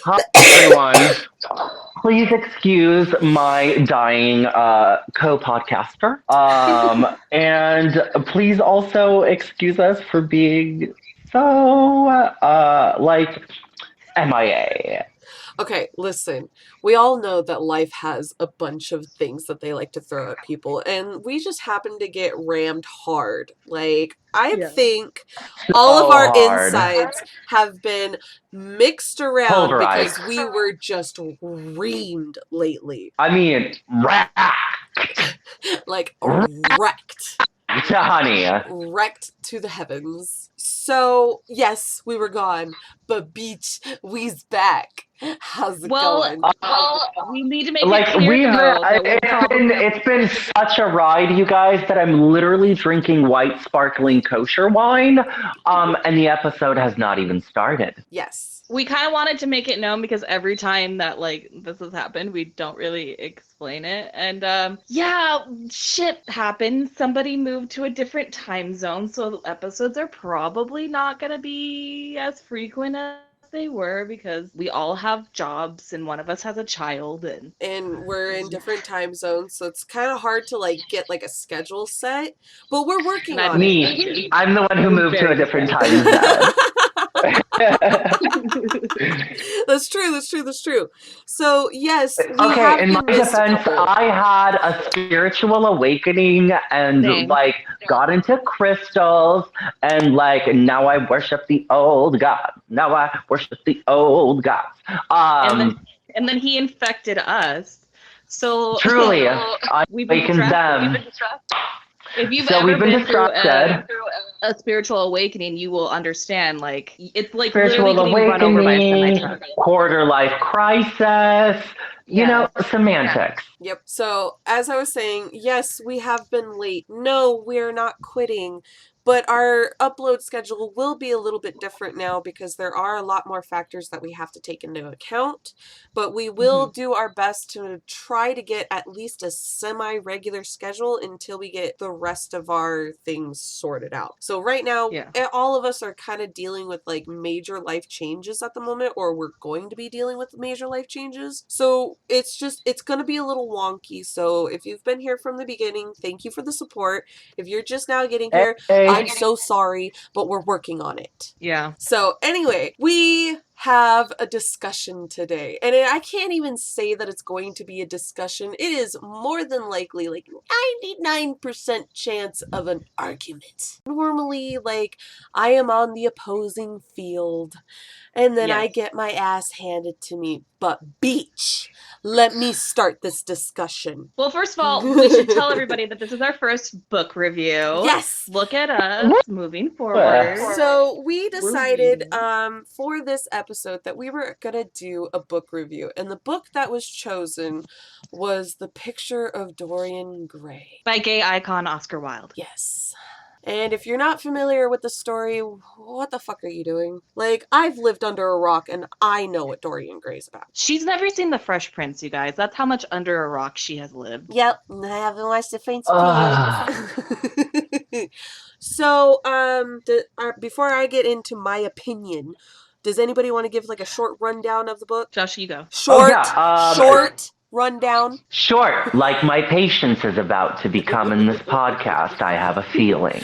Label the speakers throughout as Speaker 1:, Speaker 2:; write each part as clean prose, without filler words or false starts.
Speaker 1: Hi, everyone. Please excuse my dying co-podcaster. And please also excuse us for being so, MIA.
Speaker 2: Okay, listen. We all know that life has a bunch of things that they like to throw at people, and we just happen to get rammed hard. Like, I
Speaker 3: Yeah.
Speaker 2: think all of
Speaker 1: So
Speaker 2: our
Speaker 1: hard.
Speaker 2: insides have been mixed around because
Speaker 1: Pulverized.
Speaker 2: we were just reamed lately.
Speaker 1: I mean, racked.
Speaker 2: Like,
Speaker 1: Racked,
Speaker 2: wrecked.
Speaker 1: honey.
Speaker 2: Wrecked to the heavens. So, yes, we were gone, but beach, we's back. How's it going?
Speaker 3: We need to make it
Speaker 1: Like
Speaker 3: clear though that we're probably
Speaker 1: it's been such a ride, you guys, that I'm literally drinking white sparkling kosher wine. And the episode has not even started.
Speaker 2: Yes.
Speaker 3: we kind of wanted to make it known because every time that like this has happened, we don't really explain it. And yeah, shit happened. Somebody moved to a different time zone, so episodes are probably not going to be as frequent as they were because we all have jobs and one of us has a child
Speaker 2: And we're in different time zones, so it's kind of hard to like get like a schedule set, but we're working on it.
Speaker 1: Me, I'm the one who moved to a
Speaker 3: very
Speaker 1: different time zone.
Speaker 2: That's true. That's true. So yes, we
Speaker 1: Okay,
Speaker 2: have
Speaker 1: in my
Speaker 2: been missed a
Speaker 1: defense,
Speaker 2: couple.
Speaker 1: I had a spiritual awakening and
Speaker 3: Same.
Speaker 1: got into crystals and now I worship the old gods. Now I worship the old gods.
Speaker 3: And then he infected us. So
Speaker 1: Truly, I
Speaker 3: we've been
Speaker 1: awakened them.
Speaker 3: if you've
Speaker 1: So
Speaker 3: ever
Speaker 1: we've been
Speaker 3: been through
Speaker 1: distracted.
Speaker 3: a spiritual awakening, you will understand. Like it's like
Speaker 1: Spiritual
Speaker 3: literally getting run over by a
Speaker 1: awakening,
Speaker 3: semi-truck.
Speaker 1: quarter life crisis, semantics.
Speaker 2: Yep. So as I was saying, yes, we have been late. No, we're not quitting. But our upload schedule will be a little bit different now because there are a lot more factors that we have to take into account. But we will do our best to try to get at least a semi-regular schedule until we get the rest of our things sorted out. So right now, all of us are kind of dealing with like major life changes at the moment, or we're going to be dealing with major life changes. So it's going to be a little wonky. So if you've been here from the beginning, thank you for the support. If you're just now getting here, I'm so sorry, but we're working on it.
Speaker 3: Yeah.
Speaker 2: So anyway, we have a discussion today. And I can't even say that it's going to be a discussion. It is more than likely like 99% chance of an argument. Normally, I am on the opposing field and then I get my ass handed to me. But beach, let me start this discussion.
Speaker 3: Well, first of all, we should tell everybody that this is our first book review.
Speaker 2: Yes.
Speaker 3: Look at us moving forward.
Speaker 2: So we decided for this episode that we were going to do a book review. And the book that was chosen was The Picture of Dorian Gray.
Speaker 3: By gay icon Oscar Wilde.
Speaker 2: Yes. And if you're not familiar with the story, what the fuck are you doing? I've lived under a rock and I know what Dorian Gray's about.
Speaker 3: She's never seen The Fresh Prince, you guys. That's how much under a rock she has lived.
Speaker 2: Yep, I haven't watched The Prince Prince. So, before I get into my opinion, does anybody want to give a short rundown of the book?
Speaker 3: Josh, you go.
Speaker 2: Short rundown.
Speaker 1: Short, like my patience is about to become in this podcast, I have a feeling.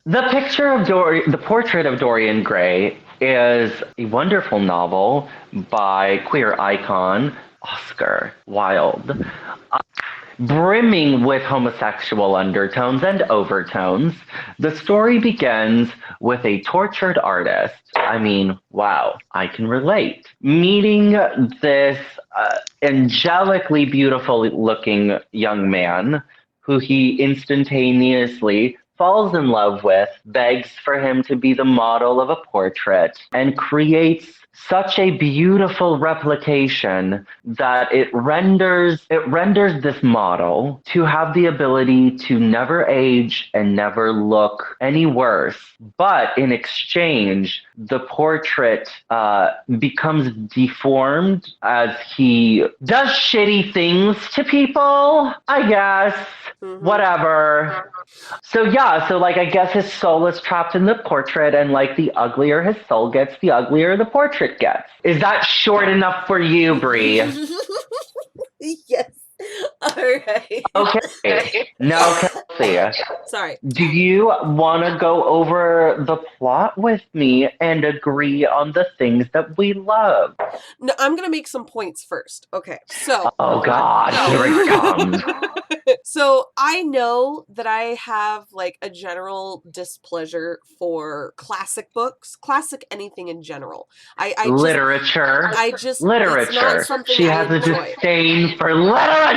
Speaker 1: The Portrait of Dorian Gray is a wonderful novel by queer icon Oscar Wilde. Brimming with homosexual undertones and overtones, the story begins with a tortured artist. I mean, wow, I can relate. Meeting this angelically beautiful looking young man who he instantaneously falls in love with, begs for him to be the model of a portrait, and creates such a beautiful replication that it renders this model to have the ability to never age and never look any worse. But in exchange, the portrait becomes deformed as he does shitty things to people, I guess. Whatever. So I guess his soul is trapped in the portrait, and the uglier his soul gets, the uglier the portrait portrait gets. Is that short enough for you, Bree?
Speaker 2: Yes. All right.
Speaker 1: Okay. Now, Kelsey,
Speaker 2: Sorry.
Speaker 1: do you want to go over the plot with me and agree on the things that we love?
Speaker 2: No, I'm going to make some points first. Okay. So.
Speaker 1: Oh, God. Here it comes.
Speaker 2: So I know that I have like a general displeasure for classic books, classic anything in general.
Speaker 1: Literature.
Speaker 2: It's
Speaker 1: Literature.
Speaker 2: not something
Speaker 1: She
Speaker 2: I
Speaker 1: has a
Speaker 2: enjoy.
Speaker 1: disdain for literature.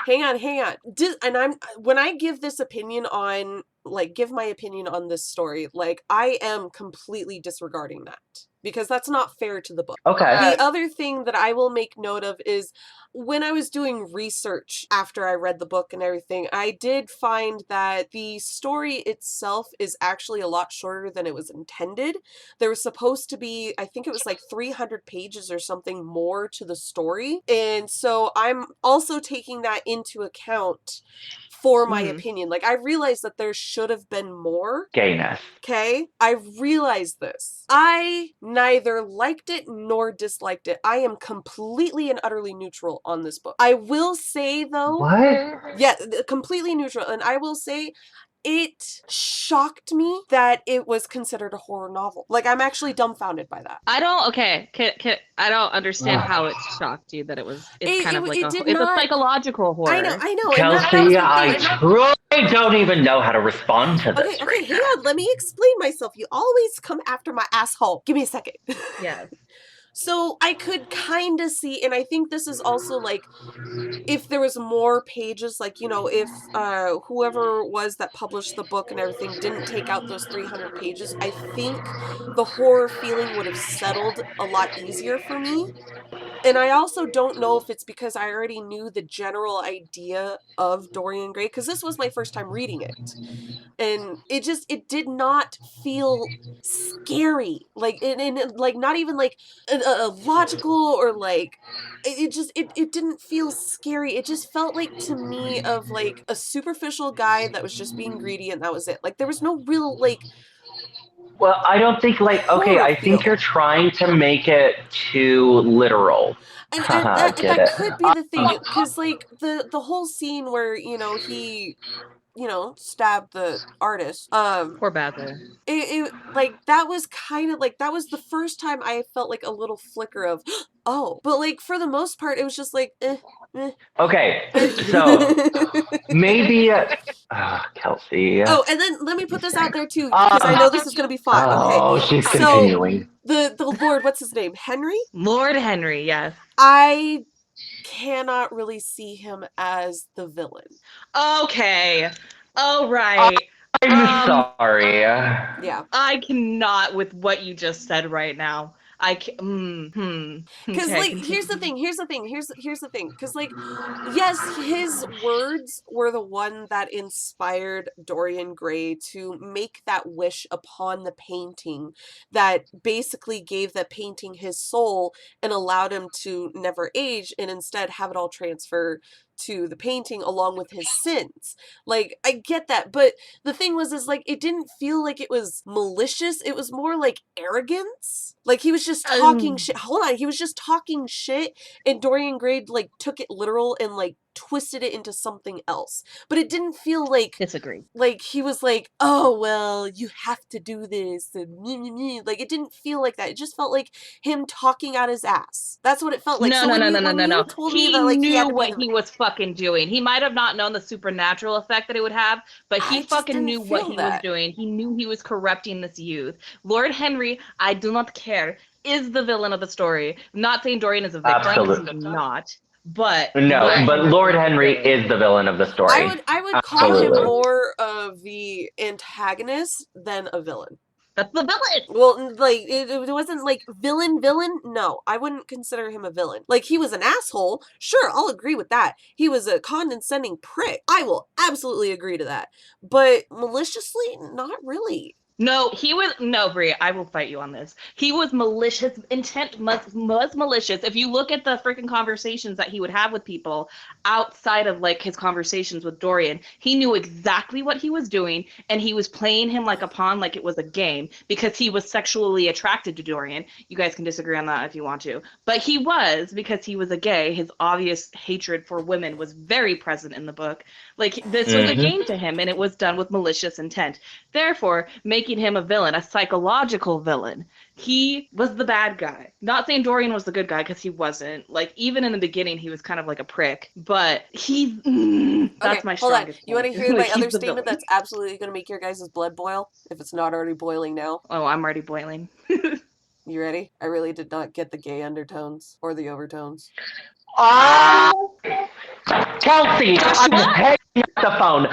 Speaker 2: Okay, hang on. When I give this opinion on, like, give my opinion on this story, like, I am completely disregarding that. Because that's not fair to the book.
Speaker 1: Okay.
Speaker 2: The other thing that I will make note of is when I was doing research after I read the book and everything, I did find that the story itself is actually a lot shorter than it was intended. There was supposed to be, I think it was like 300 pages or something more to the story. And so I'm also taking that into account for my opinion. Like, I realized that there should have been more.
Speaker 1: Gayness.
Speaker 2: Okay? I realized this. I neither liked it nor disliked it. I am completely and utterly neutral on this book. I will say, though...
Speaker 1: What?
Speaker 2: Yeah, completely neutral. And I will say... It shocked me that it was considered a horror novel. Like, I'm actually dumbfounded by that.
Speaker 3: I don't understand how it shocked you that it's a psychological horror.
Speaker 2: I know.
Speaker 1: Kelsey, I truly don't even know how to respond to this.
Speaker 2: Okay, hang on. Let me explain myself. You always come after my asshole. Give me a second.
Speaker 3: Yeah.
Speaker 2: So I could kind of see, and I think this is also like, if there was more pages, like, you know, if whoever was that published the book and everything didn't take out those 300 pages, I think the horror feeling would have settled a lot easier for me. And I also don't know if it's because I already knew the general idea of Dorian Gray, because this was my first time reading it. And it did not feel scary. Like, and like, not even like a logical or like, it didn't feel scary. It just felt like, to me, of like a superficial guy that was just being greedy and that was it. Like, there was no real, like...
Speaker 1: Well, I don't think, like, okay, I think you're trying to make it too literal.
Speaker 2: And that could be the thing, because, like, the whole scene where, you know, he, you know, stabbed the artist.
Speaker 3: Poor Basil.
Speaker 2: It like, that was kind of, like, that was the first time I felt, like, a little flicker of, oh. But, like, for the most part, it was just, like,
Speaker 1: Okay, so, maybe... Kelsey.
Speaker 2: Oh, and then let me put this out there, too, because I know this is going to be fun.
Speaker 1: Oh,
Speaker 2: okay.
Speaker 1: She's continuing.
Speaker 2: The Lord, what's his name? Henry?
Speaker 3: Lord Henry, yes.
Speaker 2: I cannot really see him as the villain.
Speaker 3: Okay. Oh, right.
Speaker 1: I'm sorry.
Speaker 2: Yeah.
Speaker 3: I cannot with what you just said right now. Because,
Speaker 2: like, here's the thing. Because, like, yes, his words were the one that inspired Dorian Gray to make that wish upon the painting that basically gave the painting his soul and allowed him to never age and instead have it all transfer to the painting along with his sins. Like, I get that, but the thing is like, it didn't feel like it was malicious. It was more like arrogance. Like, he was just talking shit. Hold on, he was just talking shit, and Dorian Gray, like, took it literal and, like, twisted it into something else. But it didn't feel like...
Speaker 3: Disagree.
Speaker 2: Like, he was like, oh, well, you have to do this, and like, it didn't feel like that. It just felt like him talking out his ass. That's what it felt like.
Speaker 3: No. He knew what he was fucking doing. He might have not known the supernatural effect that it would have, but he fucking knew what he was doing. He knew he was corrupting this youth. Lord Henry, I do not care, is the villain of the story. I'm not saying Dorian is a victim.
Speaker 1: Absolutely
Speaker 3: Not. But
Speaker 1: Lord Henry is the villain of the story.
Speaker 2: I would call him more of the antagonist than a villain.
Speaker 3: That's the villain.
Speaker 2: Well, like, it wasn't like villain. No, I wouldn't consider him a villain. Like, he was an asshole. Sure, I'll agree with that. He was a condescending prick. I will absolutely agree to that. But maliciously, not really.
Speaker 3: No, Brie, I will fight you on this. He was malicious. Intent was malicious. If you look at the freaking conversations that he would have with people outside of like his conversations with Dorian, he knew exactly what he was doing, and he was playing him like a pawn, like it was a game, because he was sexually attracted to Dorian. You guys can disagree on that if you want to. But he was, because he was a gay, his obvious hatred for women was very present in the book. Like, this was a game to him, and it was done with malicious intent. Therefore, making him a villain, a psychological villain. He was the bad guy. Not saying Dorian was the good guy, because he wasn't. Like, even in the beginning, he was kind of like a prick. But that's my strongest point.
Speaker 2: You want to hear
Speaker 3: Like,
Speaker 2: my other statement that's absolutely going to make your guys' blood boil, if it's not already boiling now?
Speaker 3: Oh, I'm already boiling.
Speaker 2: You ready? I really did not get the gay undertones or the overtones.
Speaker 1: Kelsey, I'm hanging up the phone.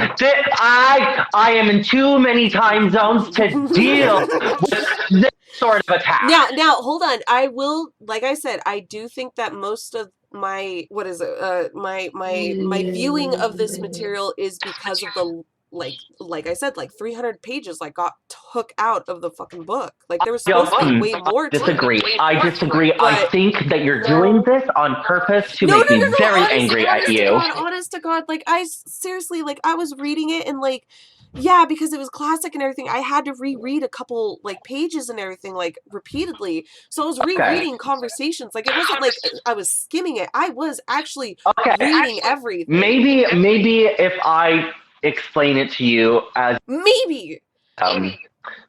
Speaker 1: I am in too many time zones to deal with this sort of attack.
Speaker 2: Now, hold on. I will, like I said, I do think that most of my my viewing of this material is because of the like I said, like 300 pages like got took out of the fucking book. Like there was supposed to be way more to
Speaker 1: disagree.
Speaker 2: it.
Speaker 1: I disagree. I think that you're doing this on purpose to make me very angry at you.
Speaker 2: Honest to God, like I seriously, like I was reading it and like, yeah, because it was classic and everything, I had to reread a couple like pages and everything like repeatedly. So I was rereading conversations. Like it wasn't like I was skimming it. I was actually reading everything.
Speaker 1: Maybe if I explain it to you as
Speaker 2: maybe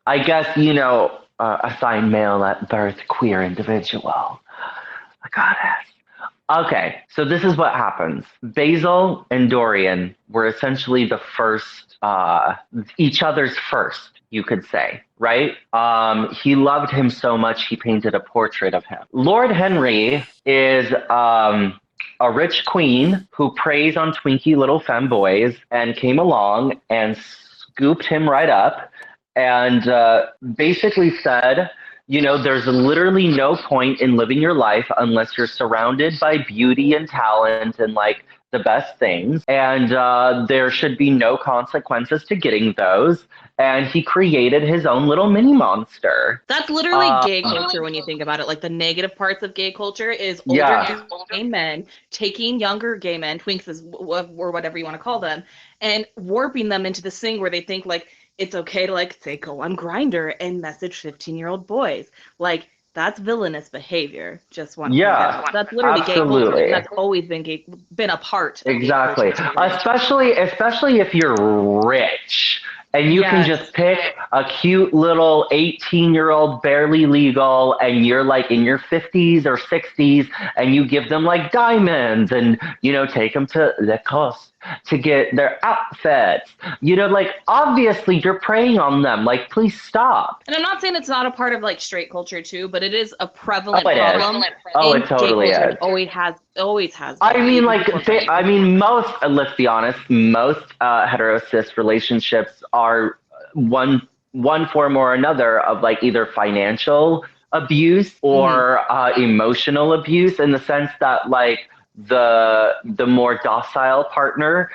Speaker 1: I guess, assigned male at birth, queer individual. I got it. Okay, so this is what happens. Basil and Dorian were essentially the first, each other's first, you could say, right? He loved him so much, he painted a portrait of him. Lord Henry is a rich queen who preys on twinky little femboys and came along and scooped him right up and basically said, there's literally no point in living your life unless you're surrounded by beauty and talent and like the best things. And there should be no consequences to getting those. And he created his own little mini monster.
Speaker 3: That's literally gay culture when you think about it. Like the negative parts of gay culture is older gay men taking younger gay men, twinks or whatever you want to call them, and warping them into this thing where they think like it's okay to like say go on Grindr and message 15-year-old boys. Like that's villainous behavior. Just one.
Speaker 1: Yeah,
Speaker 3: that's literally
Speaker 1: absolutely.
Speaker 3: Gay culture. And that's always been a part.
Speaker 1: Exactly. Especially if you're rich. And you can just pick a cute little 18-year-old, barely legal, and you're like in your 50s or 60s, and you give them like diamonds and, take them to the coast to get their outfits. Like obviously you're preying on them. Like, please stop.
Speaker 3: And I'm not saying it's not a part of like straight culture too, but it is a prevalent problem.
Speaker 1: It totally is.
Speaker 3: Always has.
Speaker 1: I mean, most, let's be honest, most hetero-cis relationships are one form or another of like either financial abuse or emotional abuse, in the sense that like the more docile partner,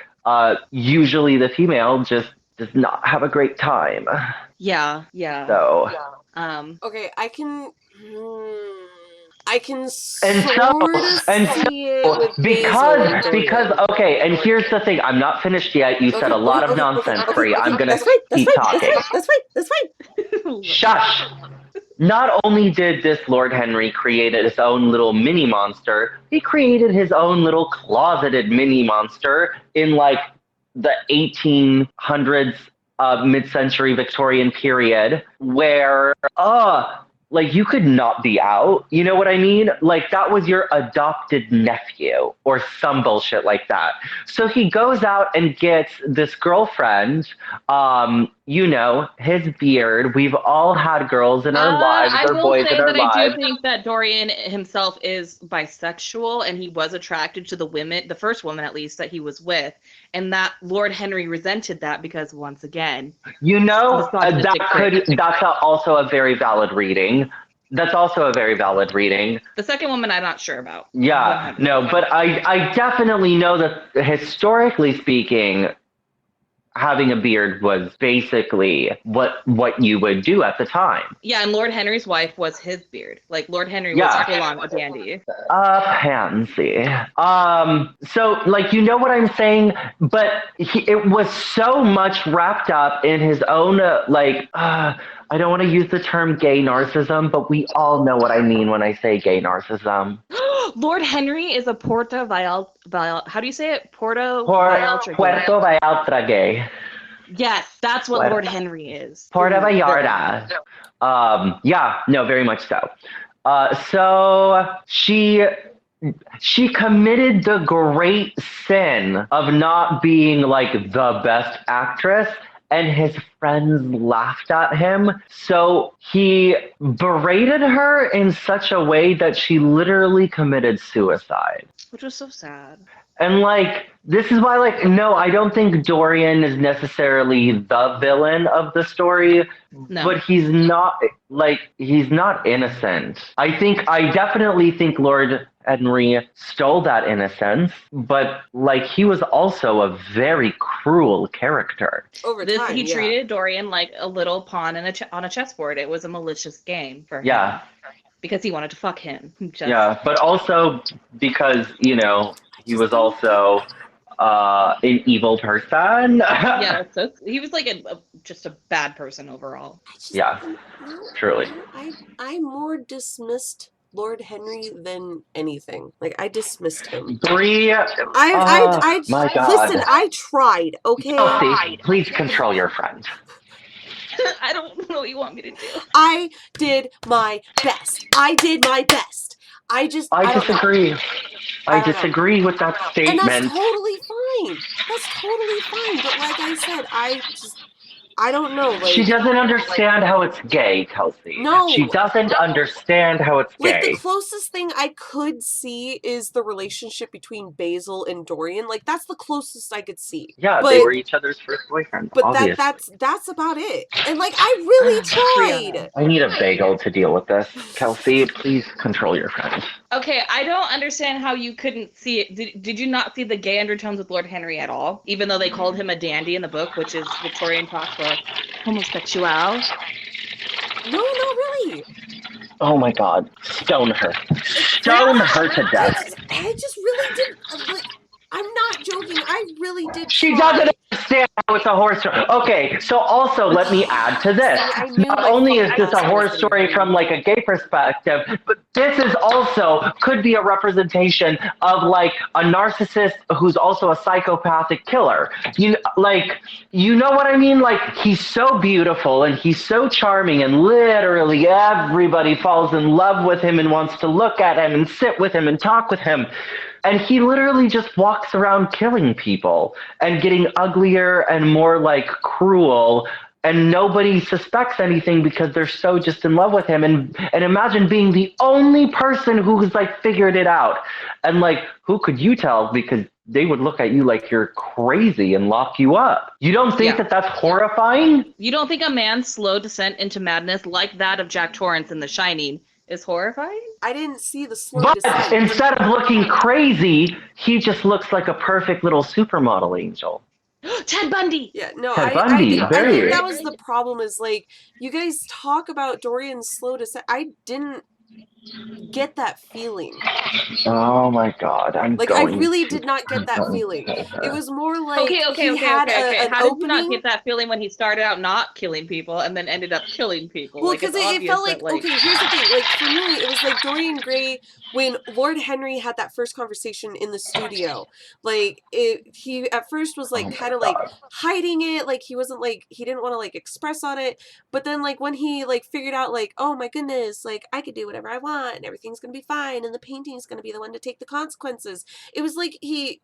Speaker 1: usually the female, just does not have a great time.
Speaker 3: Yeah.
Speaker 1: So.
Speaker 2: Okay, I can sort of see it with
Speaker 1: because okay, and here's the thing, I'm not finished yet. You said a lot of nonsense, Brie. I'm gonna keep talking.
Speaker 2: That's fine.
Speaker 1: Shush. Not only did this Lord Henry create his own little mini monster, he created his own little closeted mini monster in like the 1800s, mid-century Victorian period, where like you could not be out. You know what I mean? Like that was your adopted nephew or some bullshit like that. So he goes out and gets this girlfriend, his beard. We've all had girls in our lives or boys in our lives.
Speaker 3: I do think that Dorian himself is bisexual and he was attracted to the women, the first woman at least that he was with. And that Lord Henry resented that because once again,
Speaker 1: that's also a very valid reading. That's also a very valid reading.
Speaker 3: The second woman I'm not sure about.
Speaker 1: Yeah, no, but I definitely know that historically speaking, having a beard was basically what you would do at the time.
Speaker 3: Yeah, and Lord Henry's wife was his beard. Like, Lord Henry was full on a dandy.
Speaker 1: Pansy. So, like, you know what I'm saying? But it was so much wrapped up in his own, I don't want to use the term gay narcissism, but we all know what I mean when I say gay narcissism.
Speaker 3: Lord Henry is a Puerto Vallarta. How do you say it? Puerto
Speaker 1: Vallarta gay.
Speaker 3: Yes, that's what Lord Henry is.
Speaker 1: Puerto Vallarta. Very much so. So she committed the great sin of not being like the best actress, and his friends laughed at him. So he berated her in such a way that she literally committed suicide.
Speaker 3: Which was so sad.
Speaker 1: And like, this is why, like, no, I don't think Dorian is necessarily the villain of the story, but he's not innocent. I definitely think Lord Henry stole that innocence, but like, he was also a very cruel character.
Speaker 2: Over time,
Speaker 3: he treated Dorian like a little pawn on a chessboard. It was a malicious game for him.
Speaker 1: Yeah.
Speaker 3: Because he wanted to fuck him.
Speaker 1: But also because, he was also an evil person.
Speaker 3: Yeah, so he was like just a bad person overall.
Speaker 1: Truly.
Speaker 2: I more dismissed Lord Henry than anything. Like, I dismissed him.
Speaker 1: My God.
Speaker 2: Listen, I tried, okay?
Speaker 1: Chelsea, please control your friend.
Speaker 3: I don't know what you want me to do.
Speaker 2: I did my best. I disagree.
Speaker 1: I disagree with that statement.
Speaker 2: And that's totally fine. But like I said, I don't know. Like,
Speaker 1: she doesn't understand how it's gay, Kelsey.
Speaker 2: No.
Speaker 1: She doesn't understand how it's gay.
Speaker 2: Like, the closest thing I could see is the relationship between Basil and Dorian. Like, that's the closest I could see.
Speaker 1: Yeah, they were each other's first boyfriend.
Speaker 2: But
Speaker 1: obviously.
Speaker 2: that's about it. And like, I really tried.
Speaker 1: I need a bagel to deal with this. Kelsey, please control your friend.
Speaker 3: Okay, I don't understand how you couldn't see it. Did you not see the gay undertones with Lord Henry at all? Even though they called him a dandy in the book, which is Victorian talk for homosexual.
Speaker 2: No, not really.
Speaker 1: Oh my God. Stone her. Stone her to death.
Speaker 2: I just really did. Like, I'm not joking. I really did.
Speaker 1: She doesn't understand how it's a horror story. Okay, so also let me add to this. Not only is this a horror story from like a gay perspective, but this is also could be a representation of like a narcissist who's also a psychopathic killer. You know what I mean? Like, he's so beautiful and he's so charming, and literally everybody falls in love with him and wants to look at him and sit with him and talk with him. And he literally just walks around killing people and getting uglier and more like cruel, and nobody suspects anything because they're so just in love with him. And imagine being the only person who's like figured it out. And like, who could you tell? Because they would look at you like you're crazy and lock you up. You don't think that that's horrifying?
Speaker 3: You don't think a man's slow descent into madness like that of Jack Torrance in The Shining is horrifying?
Speaker 2: I didn't see the slow
Speaker 1: But
Speaker 2: descent.
Speaker 1: instead of looking crazy, he just looks like a perfect little supermodel angel.
Speaker 3: Ted Bundy!
Speaker 2: Yeah, no,
Speaker 1: Ted
Speaker 2: I
Speaker 1: Bundy,
Speaker 2: think that was the problem, is like, you guys talk about Dorian's slow descent. I didn't get that feeling.
Speaker 1: Oh my God, I
Speaker 2: really did not get that feeling. It was more like
Speaker 3: Okay.
Speaker 2: An
Speaker 3: How did you not
Speaker 2: opening.
Speaker 3: get that feeling when he started out not killing people and then ended up killing people?
Speaker 2: Well, because it felt like, okay, here's the thing. Like, for me, it was like Dorian Gray when Lord Henry had that first conversation in the studio. Like, he at first was like kind of like hiding it. Like, he wasn't like, he didn't want to like express on it. But then like when he like figured out like, oh my goodness, like I could do whatever I want and everything's gonna be fine and the painting's gonna be the one to take the consequences. It was like he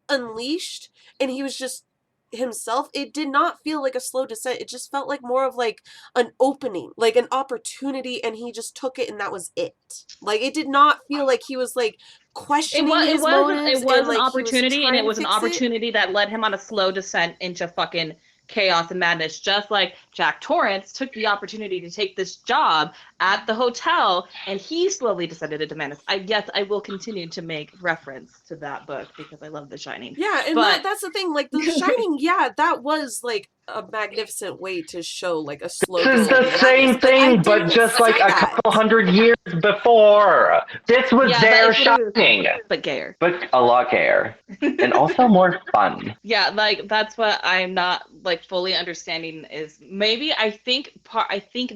Speaker 2: unleashed and he was just himself. It did not feel like a slow descent. It just felt like more of like an opening, like an opportunity, and he just took it and that was it. Like, it did not feel like he was like questioning his motives.
Speaker 3: It was an opportunity, and it was an opportunity that led him on a slow descent into fucking chaos and madness, just like Jack Torrance took the opportunity to take this job at the hotel, and he slowly descended into madness. I will continue to make reference to that book because I love The Shining.
Speaker 2: Yeah, and
Speaker 3: but
Speaker 2: that's the thing. Like, The Shining, that was like a magnificent way to show like a slow.
Speaker 1: This is the same thing, but just like a couple hundred years before. This was their Shining,
Speaker 3: but gayer,
Speaker 1: but a lot gayer, and also more fun.
Speaker 3: Yeah, like that's what I'm not like fully understanding is maybe I think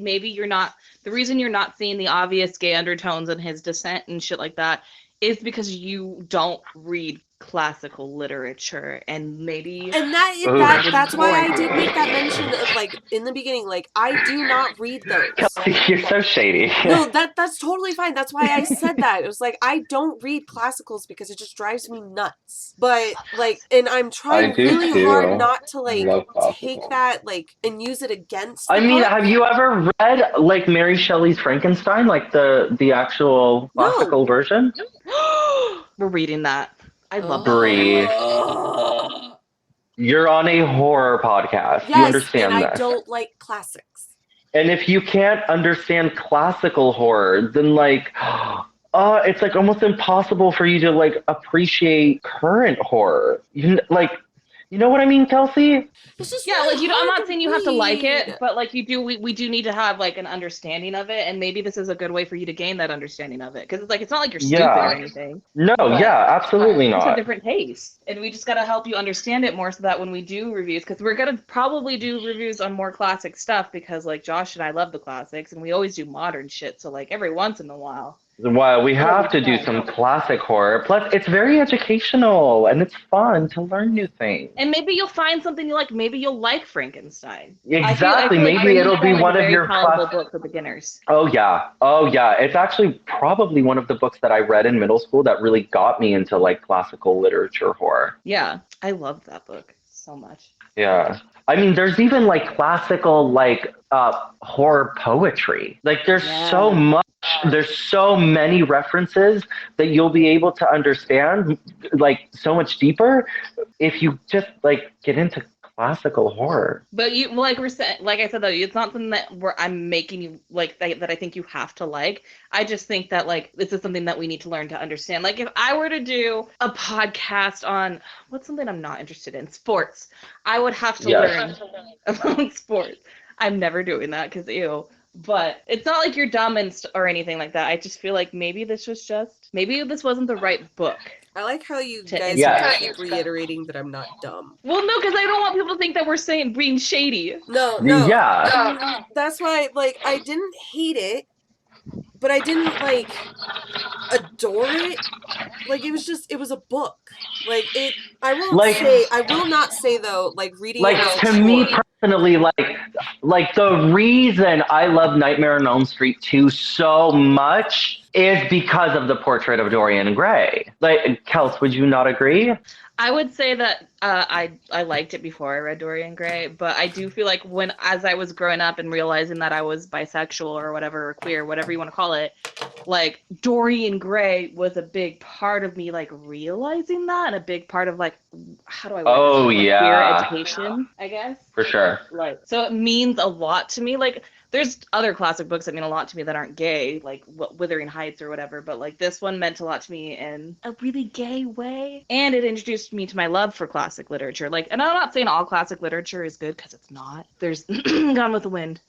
Speaker 3: maybe you're not, the reason you're not seeing the obvious gay undertones in his descent and shit like that is because you don't read classical literature, and maybe
Speaker 2: that's why I did make that mention of like in the beginning, like I do not read those.
Speaker 1: Kelsey, you're so shady.
Speaker 2: No, that's totally fine. That's why I said that. It was like I don't read classicals because it just drives me nuts. But like, and I'm trying really hard not to like take that like and use it against.
Speaker 1: I mean, have you ever read like Mary Shelley's Frankenstein, like the actual classical version?
Speaker 3: We're reading that. I love
Speaker 1: Brie. You're on a horror podcast.
Speaker 2: Yes,
Speaker 1: you understand
Speaker 2: and
Speaker 1: that.
Speaker 2: I don't like classics.
Speaker 1: And if you can't understand classical horror, then like, it's like almost impossible for you to like appreciate current horror. You know what I mean, Kelsey?
Speaker 2: It's just
Speaker 3: like I'm not saying you have to like it, but like you do, we do need to have like an understanding of it, and maybe this is a good way for you to gain that understanding of it, because it's like it's not like you're stupid or anything.
Speaker 1: No, absolutely not.
Speaker 3: It's a different taste, and we just got to help you understand it more so that when we do reviews, because we're gonna probably do reviews on more classic stuff, because like Josh and I love the classics, and we always do modern shit. So like every once in a while.
Speaker 1: Well, we have to do some classic horror. Plus, it's very educational, and it's fun to learn new things.
Speaker 3: And maybe you'll find something you like. Maybe you'll like Frankenstein.
Speaker 1: Exactly.
Speaker 3: I feel
Speaker 1: maybe it'll be one of your
Speaker 3: palatable book for beginners.
Speaker 1: Oh yeah. It's actually probably one of the books that I read in middle school that really got me into like classical literature horror.
Speaker 3: Yeah, I loved that book so much.
Speaker 1: Yeah. I mean, there's even like classical like horror poetry. Like there's so much. There's so many references that you'll be able to understand like so much deeper if you just like get into classical horror.
Speaker 3: But you, like we're saying, like I said though, it's not something that I'm making you like that I think you have to like. I just think that like this is something that we need to learn to understand. Like if I were to do a podcast on what's something I'm not interested in, sports, I would have to learn about sports. I'm never doing that because ew. But it's not like you're dumb or anything like that. I just feel like maybe this wasn't the right book.
Speaker 2: I like how you guys keep reiterating that I'm not dumb.
Speaker 3: Well, no, because I don't want people to think that we're being shady.
Speaker 2: No.
Speaker 1: Yeah.
Speaker 2: That's why, like, I didn't hate it, but I didn't, like, adore it. Like, it was a book. Like, I will not say, though, like, reading
Speaker 1: like, to me personally, like, the reason I love Nightmare on Elm Street 2 so much is because of the Portrait of Dorian Gray. Like, Kels, would you not agree?
Speaker 3: I would say that I liked it before I read Dorian Gray, but I do feel like as I was growing up and realizing that I was bisexual or whatever, or queer, whatever you want to call it, like Dorian Gray was a big part of me, like realizing that, and a big part of like, how do I queer education, I guess.
Speaker 1: For sure.
Speaker 3: Like, so it means a lot to me. Like, there's other classic books that mean a lot to me that aren't gay, like Wuthering Heights or whatever, but like this one meant a lot to me in a really gay way. And it introduced me to my love for classic literature. Like, and I'm not saying all classic literature is good, because it's not. There's Gone with the Wind.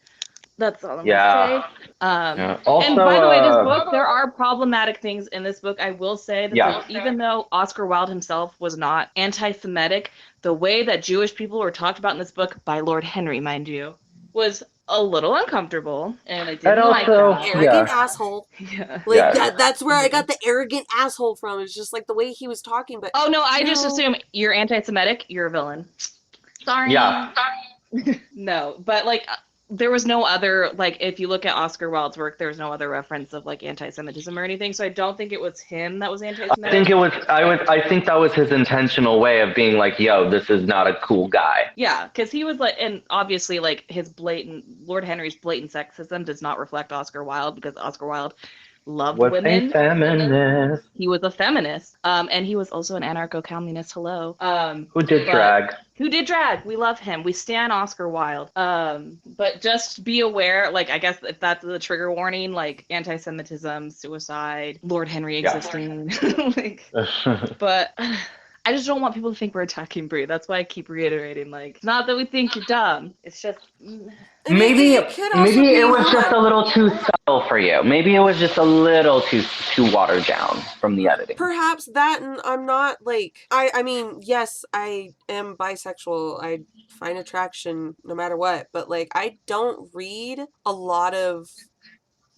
Speaker 3: That's all I'm gonna say.
Speaker 1: Also,
Speaker 3: and by the way, this book, there are problematic things in this book. I will say that even though Oscar Wilde himself was not anti-Semitic, the way that Jewish people were talked about in this book, by Lord Henry, mind you, was a little uncomfortable, and I didn't like that.
Speaker 2: Arrogant asshole.
Speaker 3: Yeah.
Speaker 2: Like that's where I got the arrogant asshole from. It's just like the way he was talking. But
Speaker 3: oh no, I just assume you're anti-Semitic, you're a villain. Sorry.
Speaker 1: Yeah.
Speaker 3: No, but like there was no other, like, if you look at Oscar Wilde's work, there was no other reference of like anti-Semitism or anything. So I don't think it was him that was anti-Semitic.
Speaker 1: I think that was his intentional way of being like, yo, this is not a cool guy.
Speaker 3: Yeah, because he was like, and obviously like his Lord Henry's blatant sexism does not reflect Oscar Wilde, because Oscar Wilde loved
Speaker 1: Was a
Speaker 3: women.
Speaker 1: feminist.
Speaker 3: He was a feminist. And he was also an anarcho-communist. Hello.
Speaker 1: Who did
Speaker 3: but
Speaker 1: drag?
Speaker 3: who did drag? We love him. We stan Oscar Wilde. But just be aware, like, I guess if that's the trigger warning, like anti-Semitism, suicide, Lord Henry
Speaker 1: Yeah.
Speaker 3: existing, like, but I just don't want people to think we're attacking Brie. That's why I keep reiterating, like, it's not that we think you're dumb. It's just.
Speaker 2: I mean,
Speaker 1: maybe
Speaker 2: it could also
Speaker 1: maybe
Speaker 2: be,
Speaker 1: it was
Speaker 2: hold
Speaker 1: just
Speaker 2: on.
Speaker 1: a little too subtle for you. Maybe it was just a little too watered down from the editing.
Speaker 2: Perhaps that, and I'm not like, I mean, yes, I am bisexual. I find attraction no matter what, but like, I don't read a lot of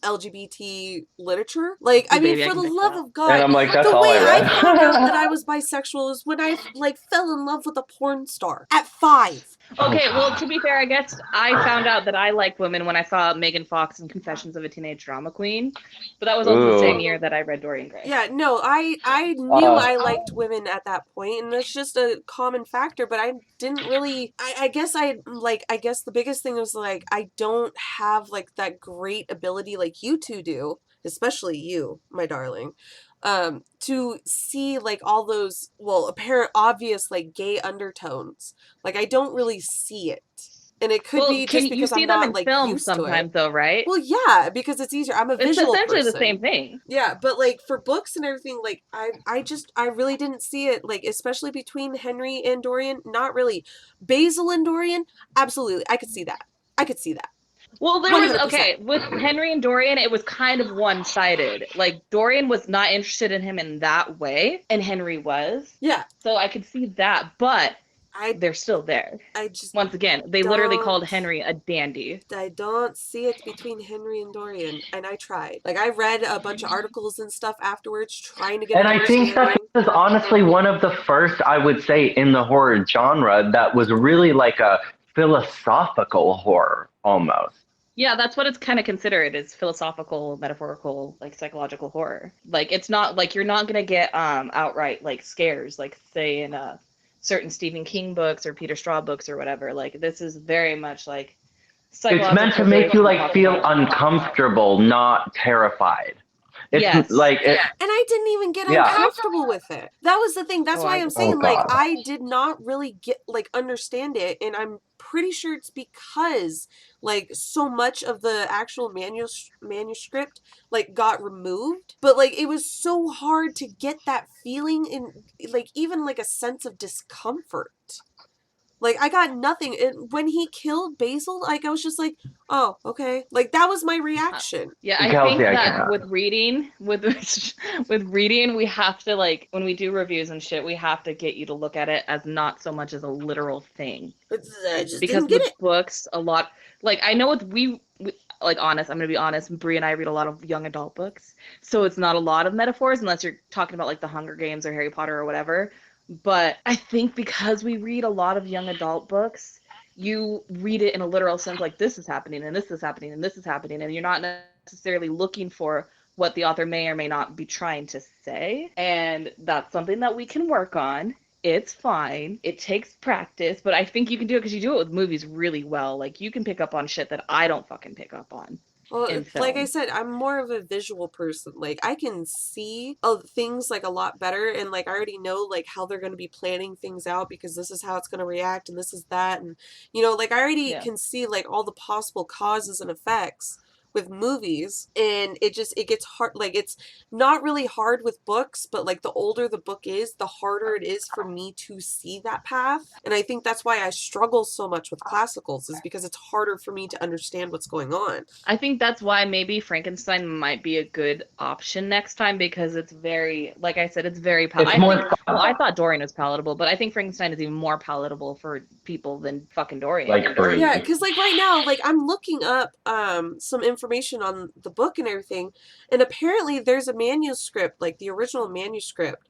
Speaker 2: LGBT literature. Like, I
Speaker 3: Ooh,
Speaker 2: mean,
Speaker 3: baby, I
Speaker 2: for the
Speaker 3: can fix
Speaker 2: love
Speaker 3: that.
Speaker 2: of God,
Speaker 1: And I'm like, that's
Speaker 2: the
Speaker 1: all
Speaker 2: way
Speaker 1: I
Speaker 2: I
Speaker 1: read.
Speaker 2: found out that I was bisexual is when I like fell in love with a porn star at 5.
Speaker 3: Okay,
Speaker 1: Oh,
Speaker 3: well,
Speaker 1: God.
Speaker 3: to be fair, I guess I found out that I like women when I saw Megan Fox in Confessions of a Teenage Drama Queen, but that was also the same
Speaker 1: Ooh.
Speaker 3: year that I read Dorian Gray.
Speaker 2: Yeah, no, I knew I liked women at that point, and that's just a common factor, but I didn't really, I guess I guess the biggest thing was like, I don't have like that great ability like you two do, especially you, my darling, to see like all those, well, apparent, obvious like gay undertones. Like, I don't really see it. And it could
Speaker 3: Well,
Speaker 2: be
Speaker 3: can
Speaker 2: just
Speaker 3: you
Speaker 2: because
Speaker 3: see
Speaker 2: I'm
Speaker 3: them
Speaker 2: not
Speaker 3: in
Speaker 2: like
Speaker 3: films
Speaker 2: used to it.
Speaker 3: sometimes, though, right?
Speaker 2: Well, yeah, because it's easier. I'm a
Speaker 3: It's
Speaker 2: visual
Speaker 3: essentially
Speaker 2: person.
Speaker 3: the same thing.
Speaker 2: Yeah, but like for books and everything, like I really didn't see it, like especially between Henry and Dorian, not really. Basil and Dorian, absolutely. I could see that. I could see that.
Speaker 3: Well, there was,
Speaker 2: 100%.
Speaker 3: okay, with Henry and Dorian, it was kind of one-sided. Like, Dorian was not interested in him in that way, and Henry was.
Speaker 2: Yeah.
Speaker 3: So I could see that, but
Speaker 2: I
Speaker 3: they're still there.
Speaker 2: just
Speaker 3: Once again, they literally called Henry a dandy.
Speaker 2: I don't see it between Henry and Dorian, and I tried. Like, I read a bunch of articles and stuff afterwards trying to get
Speaker 1: And
Speaker 2: an
Speaker 1: I think that
Speaker 2: understanding.
Speaker 1: this is honestly one of the first, I would say, in the horror genre that was really like a philosophical horror almost.
Speaker 3: Yeah, that's what it's kind of considered, is philosophical, metaphorical, like psychological horror. Like, it's not like you're not gonna get outright like scares, like say in certain Stephen King books or Peter Straub books or whatever. Like, this is very much like
Speaker 1: It's meant to make you like feel uncomfortable, not terrified. It's
Speaker 3: Yes.
Speaker 1: like it,
Speaker 2: And I didn't even get
Speaker 1: Yeah.
Speaker 2: uncomfortable with it. That was the thing. That's why I'm saying,
Speaker 1: Oh,
Speaker 2: like,
Speaker 1: God.
Speaker 2: I did not really get, like, understand it. And I'm pretty sure it's because, like, so much of the actual manuscript, like, got removed. But, like, it was so hard to get that feeling in, like, even, like, a sense of discomfort. Like, I got nothing. And when he killed Basil, like, I was just like, oh, okay. Like, that was my reaction.
Speaker 3: Yeah, I
Speaker 1: Kelsey,
Speaker 3: think
Speaker 1: I
Speaker 3: that
Speaker 1: cannot.
Speaker 3: with reading, with reading, we have to, like, when we do reviews and shit, we have to get you to look at it as not so much as a literal thing.
Speaker 2: I just
Speaker 3: Because
Speaker 2: didn't get
Speaker 3: with
Speaker 2: it.
Speaker 3: books, a lot, like, I know with we like, honest, I'm gonna be honest, Brie and I read a lot of young adult books, so it's not a lot of metaphors unless you're talking about like the Hunger Games or Harry Potter or whatever. But I think because we read a lot of young adult books, you read it in a literal sense, like this is happening and this is happening and this is happening, and you're not necessarily looking for what the author may or may not be trying to say. And that's something that we can work on. It's fine. It takes practice, but I think you can do it because you do it with movies really well. Like, you can pick up on shit that I don't fucking pick up on.
Speaker 2: Well, like I said, I'm more of a visual person. Like, I can see things like a lot better, and like I already know like how they're going to be planning things out because this is how it's going to react and this is that, and like I already can see like all the possible causes and effects with movies, and it gets hard. Like, it's not really hard with books, but like the older the book is, the harder it is for me to see that path. And I think that's why I struggle so much with classicals, is because it's harder for me to understand what's going on.
Speaker 3: I think that's why maybe Frankenstein might be a good option next time, because it's very, like I said, it's very palatable. I thought Dorian was palatable, but I think Frankenstein is even more palatable for people than fucking Dorian.
Speaker 1: Like Brie.
Speaker 2: Yeah, because like right now, like I'm looking up some information on the book and everything, and apparently there's a manuscript, like the original manuscript,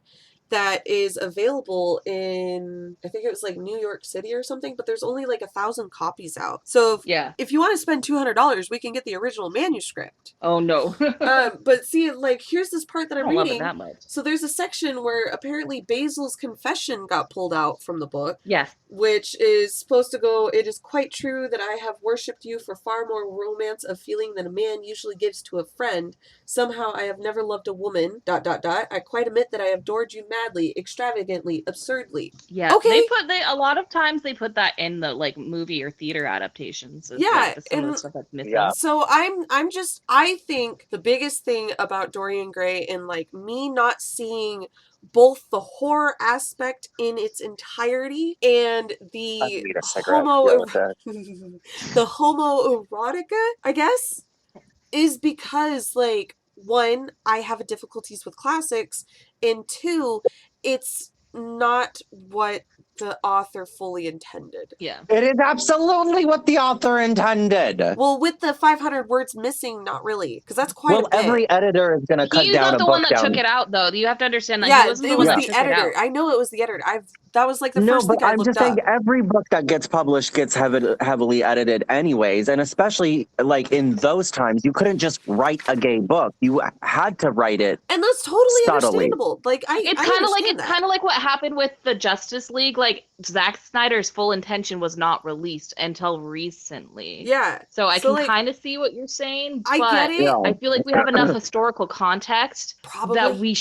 Speaker 2: that is available in, I think it was like New York City or something, but there's only like 1,000 copies out. So if you want to spend $200, we can get the original manuscript.
Speaker 3: Oh no.
Speaker 2: But see, like, here's this part that I'm reading.
Speaker 3: Love it that much.
Speaker 2: So there's a section where apparently Basil's confession got pulled out from the book.
Speaker 3: Yes.
Speaker 2: Which is supposed to go, "It is quite true that I have worshipped you for far more romance of feeling than a man usually gives to a friend. Somehow I have never loved a woman, ... I quite admit that I adored you madly, extravagantly, absurdly."
Speaker 3: Yeah.
Speaker 2: Okay.
Speaker 3: They a lot of times they put that in the like movie or theater adaptations.
Speaker 2: Yeah.
Speaker 3: Like, some of the stuff that's missing.
Speaker 1: Yeah.
Speaker 2: So I think the biggest thing about Dorian Gray and like me not seeing both the horror aspect in its entirety and the the homoerotica, I guess, is because, like, one, I have difficulties with classics, and two, it's not what the author fully intended.
Speaker 3: Yeah.
Speaker 1: It is absolutely what the author intended.
Speaker 2: Well, with the 500 words missing, not really, because that's quite a bit.
Speaker 1: Every editor is going to cut down a book.
Speaker 3: He's not the one that took it out, though. You have to understand that he wasn't the one that took
Speaker 2: editor.
Speaker 3: it out.
Speaker 2: I know it was the editor. That was like the first thing I looked up.
Speaker 1: I'm just saying every book that gets published gets heavily edited anyways, and especially like in those times, you couldn't just write a gay book. You had to write it,
Speaker 2: and that's totally
Speaker 1: subtly.
Speaker 2: Understandable. Like
Speaker 3: it's kind of like what happened with the Justice League. Like Zack Snyder's full intention was not released until recently.
Speaker 2: Yeah.
Speaker 3: So I can kind of see what you're saying. But
Speaker 2: I get it.
Speaker 3: I feel like we have enough historical context that we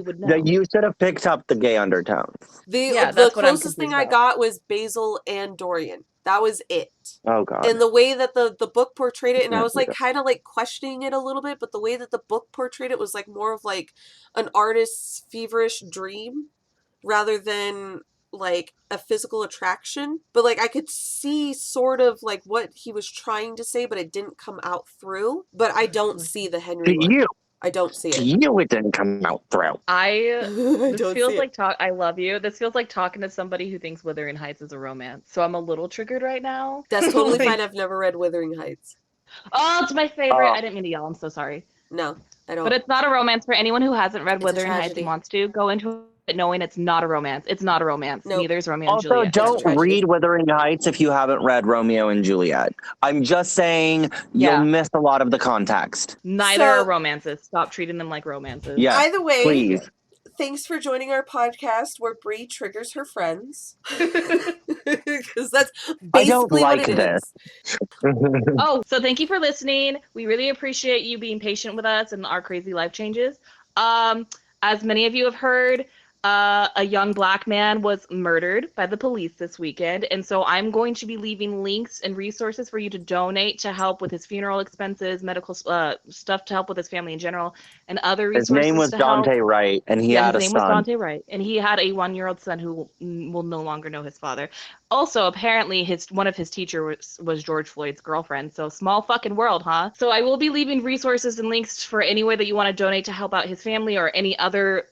Speaker 3: would know.
Speaker 1: That you should have picked up the gay undertones.
Speaker 2: The closest thing I got was Basil and Dorian. That was it.
Speaker 1: Oh God.
Speaker 2: And the way that the book portrayed it, and I was like kind of like questioning it a little bit, but the way that the book portrayed it was like more of like an artist's feverish dream rather than like a physical attraction. But like I could see sort of like what he was trying to say, but it didn't come out through. But I don't see the Henry one. I don't see it.
Speaker 1: It didn't come out through.
Speaker 3: This feels like I love you. This feels like talking to somebody who thinks Wuthering Heights is a romance. So I'm a little triggered right now.
Speaker 2: That's totally fine. I've never read Wuthering Heights.
Speaker 3: Oh, it's my favorite. I didn't mean to yell. I'm so sorry.
Speaker 2: No, I don't.
Speaker 3: But it's not a romance for anyone who hasn't read Wuthering Heights and wants to go into it knowing it's not a romance. It's not a romance. Nope. Neither is Romeo and Juliet.
Speaker 1: Also, don't read Wuthering Heights if you haven't read Romeo and Juliet. I'm just saying you'll miss a lot of the context.
Speaker 3: Neither are romances. Stop treating them like romances.
Speaker 1: Yeah.
Speaker 2: Either way,
Speaker 1: please.
Speaker 2: Thanks for joining our podcast where Bree triggers her friends. Because that's basically what it is.
Speaker 3: So thank you for listening. We really appreciate you being patient with us and our crazy life changes. As many of you have heard, a young Black man was murdered by the police this weekend, and so I'm going to be leaving links and resources for you to donate to help with his funeral expenses, medical stuff to help with his family in general, and other resources.
Speaker 1: His name was Daunte Wright, and he had a son.
Speaker 3: His name was Daunte Wright, and he had a 1-year-old son who will no longer know his father. Also, apparently, one of his teachers was George Floyd's girlfriend. So small fucking world, huh? So I will be leaving resources and links for any way that you want to donate to help out his family or any other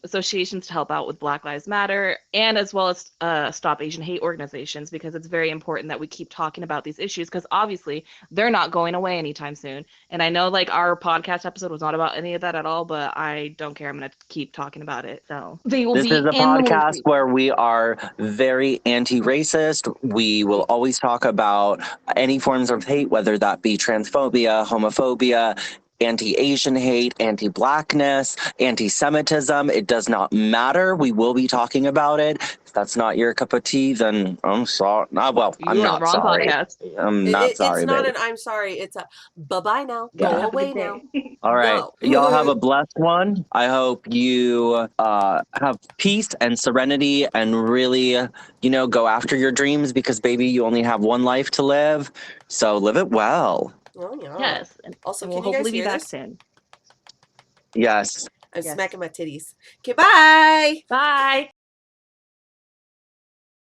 Speaker 3: associations to help out with Black Lives Matter, and as well as Stop Asian Hate organizations, because it's very important that we keep talking about these issues, because obviously they're not going away anytime soon. And I know like our podcast episode was not about any of that at all, but I don't care. I'm going to keep talking about it. So
Speaker 1: this is a podcast where we are very anti-racist. We will always talk about any forms of hate, whether that be transphobia, homophobia, anti-Asian hate, anti-Blackness, anti-Semitism. It does not matter. We will be talking about it. If that's not your cup of tea, then I'm sorry. I'm not sorry. I'm not sorry.
Speaker 2: It's not an I'm sorry. It's a bye-bye now. Go away now.
Speaker 1: All right. No. Y'all have a blessed one. I hope you have peace and serenity and really, go after your dreams, because, baby, you only have one life to live. So live it well.
Speaker 2: Oh, yeah.
Speaker 3: Yes. And
Speaker 2: also,
Speaker 3: we'll
Speaker 2: can you guys
Speaker 3: hopefully
Speaker 2: hear
Speaker 3: be back
Speaker 2: this?
Speaker 3: soon.
Speaker 1: Yes.
Speaker 2: I'm smacking my titties. Okay, bye.
Speaker 3: Bye.